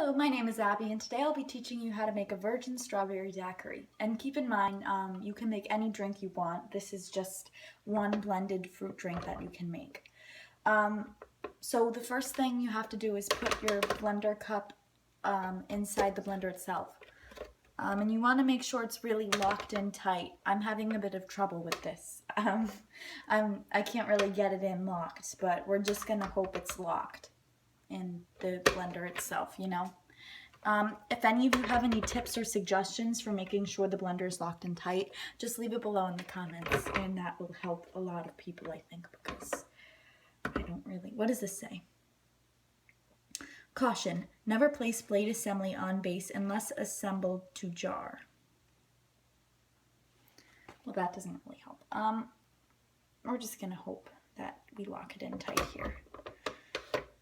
Hello, my name is Abby, and today I'll be teaching you how to make a virgin strawberry daiquiri. And keep in mind, you can make any drink you want. This is just one blended fruit drink that you can make. So the first thing you have to do is put your blender cup inside the blender itself. And you want to make sure it's really locked in tight. I'm having a bit of trouble with this. I can't really get it in locked, but we're just going to hope it's locked in the blender itself, you know. If any of you have any tips or suggestions for making sure the blender is locked in tight, just leave it below in the comments, and that will help a lot of people, I think, because I don't really... What does this say? Caution, never place blade assembly on base unless assembled to jar. Well, that doesn't really help. We're just gonna hope that we lock it in tight here.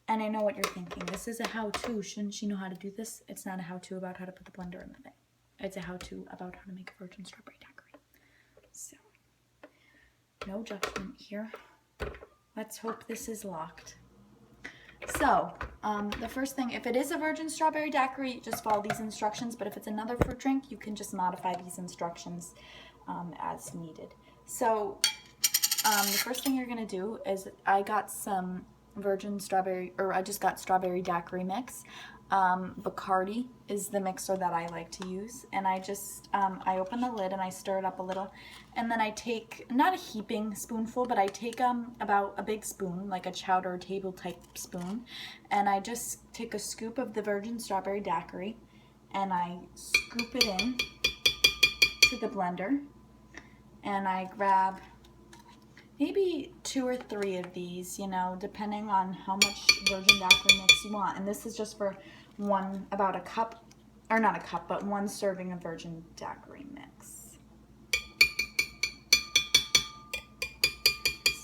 And I know what you're thinking. This is a how-to. Shouldn't she know how to do this? It's not a how-to about how to put the blender in the thing. It's a how-to about how to make a virgin strawberry daiquiri. So, no judgment here. Let's hope this is locked. So, the first thing, if it is a virgin strawberry daiquiri, just follow these instructions. But if it's another fruit drink, you can just modify these instructions as needed. So, the first thing you're going to do is I got some virgin strawberry, or I just got strawberry daiquiri mix. Bacardi is the mixer that I like to use, and I just I open the lid and I stir it up a little, and then I take, not a heaping spoonful, but I take about a big spoon, like a chowder table type spoon, and I just take a scoop of the virgin strawberry daiquiri and I scoop it in to the blender, and I grab maybe 2 or 3 of these, you know, depending on how much virgin daiquiri mix you want. And this is just for about a cup, or not a cup, but 1 serving of virgin daiquiri mix.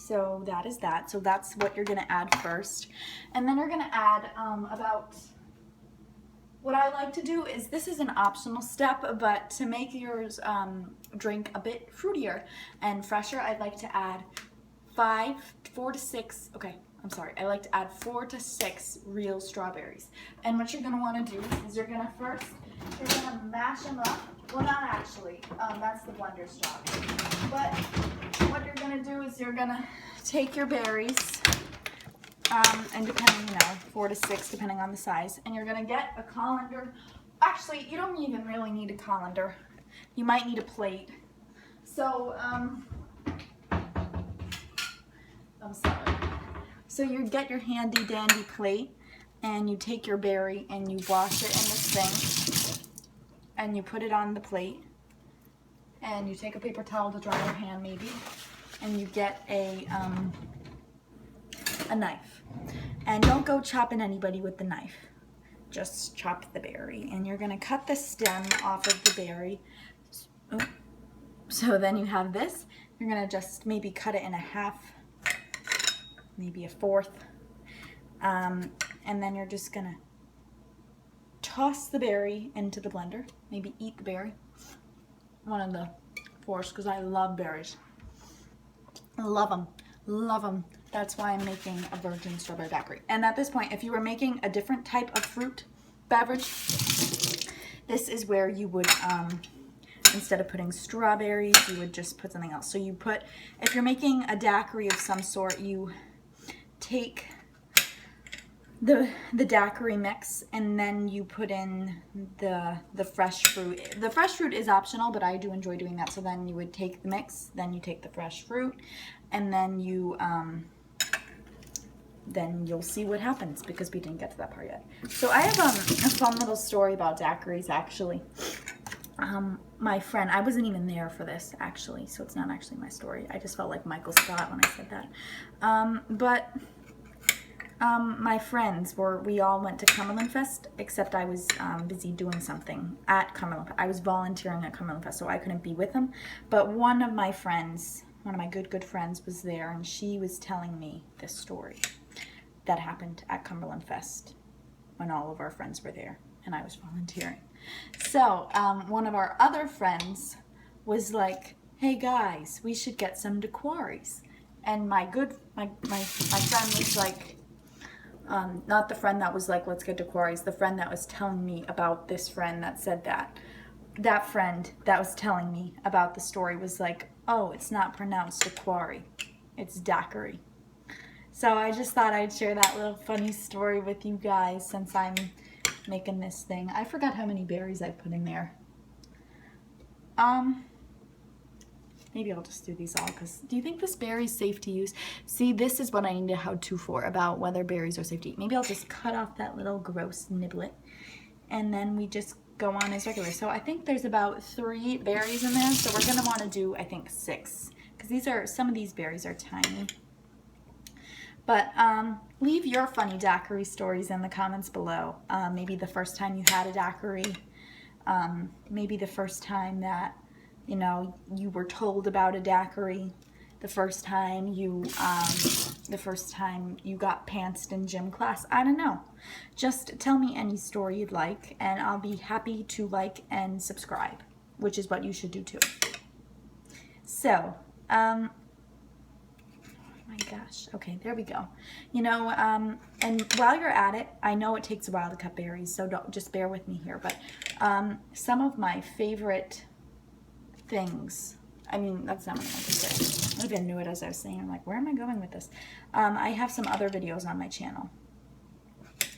So that is that. So that's what you're going to add first. And then you're going to add about, what I like to do is, this is an optional step, but to make yours drink a bit fruitier and fresher, I'd like to add 4 to 6, okay, I'm sorry, I like to add 4 to 6 real strawberries. And what you're going to want to do is you're going to mash them up. Well, not actually, that's the blender's job. But what you're going to do is you're going to take your berries, and depending, 4 to 6, depending on the size, and you're going to get a colander. Actually, you don't even really need a colander. You might need a plate. So, I'm sorry. So you get your handy dandy plate, and you take your berry and you wash it in this thing, and you put it on the plate, and you take a paper towel to dry your hand maybe, and you get a knife. And don't go chopping anybody with the knife. Just chop the berry, and you're going to cut the stem off of the berry. Oh. So then you have this. You're going to just maybe cut it in a half, maybe a fourth, and then you're just going to toss the berry into the blender. Maybe eat the berry. One of the fours, because I love berries. Love them. Love them. That's why I'm making a virgin strawberry daiquiri. And at this point, if you were making a different type of fruit beverage, this is where you would, instead of putting strawberries, you would just put something else. So you put, if you're making a daiquiri of some sort, you take the daiquiri mix, and then you put in the fresh fruit. The fresh fruit is optional, but I do enjoy doing that. So then you would take the mix, then you take the fresh fruit, and then you then you'll see what happens, because we didn't get to that part yet. So I have a fun little story about daiquiris, actually. My friend, I wasn't even there for this, actually, so it's not actually my story. I just felt like Michael Scott when I said that. My friends we all went to Cumberland Fest, except I was busy doing something at Cumberland. I was volunteering at Cumberland Fest, so I couldn't be with them. But one of my friends, one of my good friends was there, and she was telling me this story that happened at Cumberland Fest when all of our friends were there, and I was volunteering. So one of our other friends was like, "Hey guys, we should get some Daquaris." And my friend was like, Not the friend that was like, let's get Daquari's, the friend that was telling me about this friend that said that. That friend that was telling me about the story was like, oh, it's not pronounced Daquari, it's Daquari. So I just thought I'd share that little funny story with you guys since I'm making this thing. I forgot how many berries I put in there. Maybe I'll just do these all, because do you think this berry is safe to use? See, this is what I need a how-to for about whether berries are safe to eat. Maybe I'll just cut off that little gross niblet, and then we just go on as regular. So I think there's about 3 berries in there, so we're going to want to do, I think, 6, because some of these berries are tiny. But leave your funny daiquiri stories in the comments below. Maybe the first time you had a daiquiri, maybe the first time that you were told about a daiquiri, the first time you got pantsed in gym class. I don't know. Just tell me any story you'd like, and I'll be happy to like and subscribe, which is what you should do too. So, oh my gosh. Okay, there we go. And while you're at it, I know it takes a while to cut berries, so just bear with me here. But some of my favorite things, I mean, that's not what I meant to say. I even knew it as I was saying. I'm like, where am I going with this? I have some other videos on my channel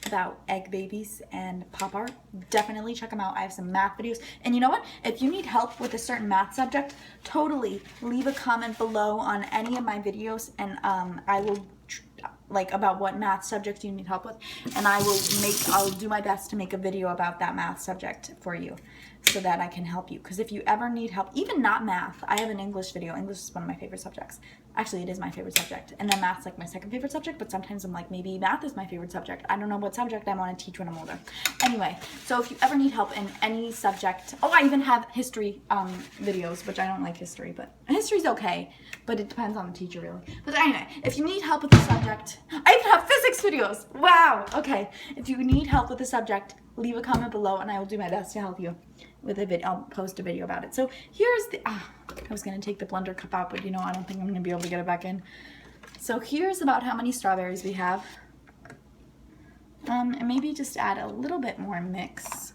about egg babies and pop art. Definitely check them out. I have some math videos. And you know what? If you need help with a certain math subject, totally leave a comment below on any of my videos, and I will about what math subject you need help with, and I'll do my best to make a video about that math subject for you so that I can help you. Because if you ever need help, even not math, I have an English video. English is one of my favorite subjects. Actually, it is my favorite subject. And then math's like my second favorite subject, but sometimes I'm like, maybe math is my favorite subject. I don't know what subject I want to teach when I'm older. Anyway, so if you ever need help in any subject, I even have history videos, which I don't like history, but history's okay, but it depends on the teacher really. But anyway, if you need help with the subject, I even have physics videos. Wow, okay. If you need help with the subject, leave a comment below and I will do my best to help you with a video. I'll post a video about it. So here's the, I was going to take the blender cup out, but I don't think I'm going to be able to get it back in. So here's about how many strawberries we have. And maybe just add a little bit more mix.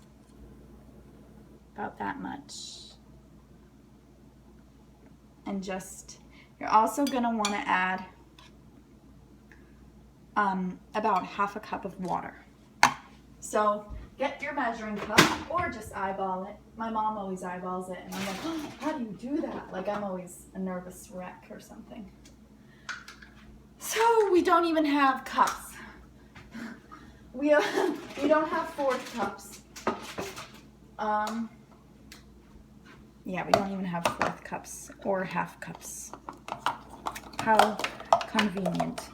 About that much. And you're also going to want to add about half a cup of water. So get your measuring cup or just eyeball it. My mom always eyeballs it, and I'm like, oh, how do you do that? Like, I'm always a nervous wreck or something. So we don't even have cups. We don't have 4 cups. Yeah, we don't even have 4th cups or half cups. How convenient.